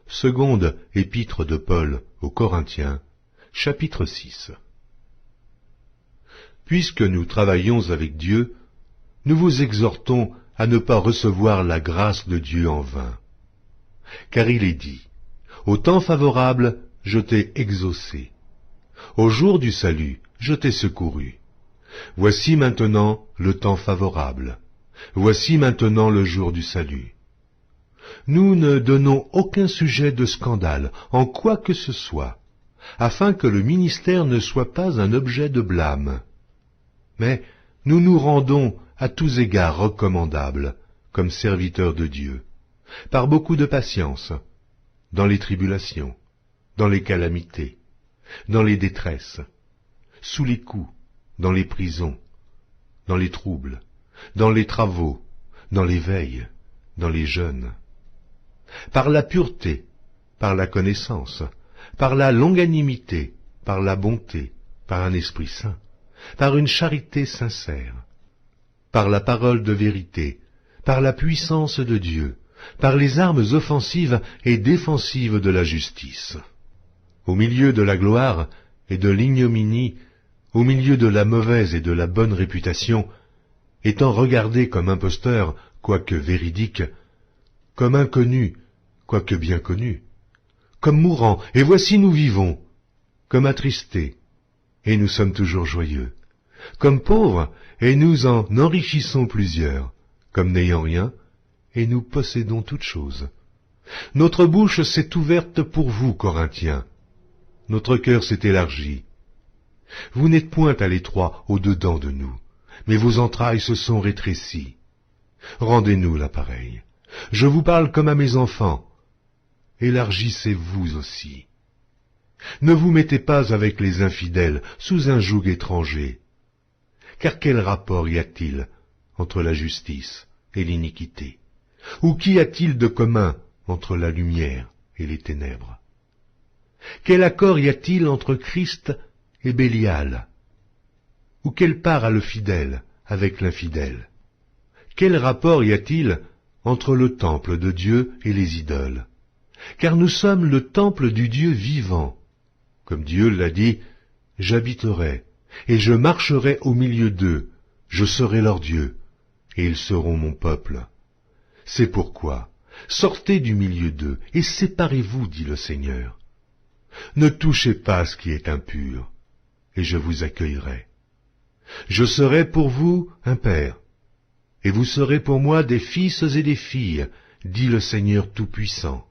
Seconde épître de Paul aux Corinthiens, chapitre 6. Puisque nous travaillons avec Dieu, nous vous exhortons à ne pas recevoir la grâce de Dieu en vain. Car il est dit, « Au temps favorable, je t'ai exaucé. Au jour du salut, je t'ai secouru. Voici maintenant le temps favorable. Voici maintenant le jour du salut. » Nous ne donnons aucun sujet de scandale en quoi que ce soit, afin que le ministère ne soit pas un objet de blâme. Mais nous nous rendons à tous égards recommandables, comme serviteurs de Dieu, par beaucoup de patience, dans les tribulations, dans les calamités, dans les détresses, sous les coups, dans les prisons, dans les troubles, dans les travaux, dans les veilles, dans les jeûnes, par la pureté, par la connaissance, par la longanimité, par la bonté, par un esprit saint, par une charité sincère, par la parole de vérité, par la puissance de Dieu, par les armes offensives et défensives de la justice. Au milieu de la gloire et de l'ignominie, au milieu de la mauvaise et de la bonne réputation, étant regardé comme imposteur, quoique véridique, comme inconnu, quoique bien connu, comme mourant, et voici nous vivons, comme attristés, et nous sommes toujours joyeux, comme pauvres, et nous en enrichissons plusieurs, comme n'ayant rien, et nous possédons toutes choses. Notre bouche s'est ouverte pour vous, Corinthiens, notre cœur s'est élargi. Vous n'êtes point à l'étroit au-dedans de nous, mais vos entrailles se sont rétrécies. Rendez-nous l'appareil. Je vous parle comme à mes enfants. Élargissez-vous aussi. Ne vous mettez pas avec les infidèles sous un joug étranger. Car quel rapport y a-t-il entre la justice et l'iniquité? Ou qu'y a-t-il de commun entre la lumière et les ténèbres? Quel accord y a-t-il entre Christ et Bélial? Ou quelle part a le fidèle avec l'infidèle? Quel rapport y a-t-il entre le temple de Dieu et les idoles? Car nous sommes le temple du Dieu vivant. Comme Dieu l'a dit, « J'habiterai, et je marcherai au milieu d'eux, je serai leur Dieu, et ils seront mon peuple. » C'est pourquoi, sortez du milieu d'eux, et séparez-vous, dit le Seigneur. Ne touchez pas à ce qui est impur, et je vous accueillerai. Je serai pour vous un père, et vous serez pour moi des fils et des filles, dit le Seigneur Tout-Puissant.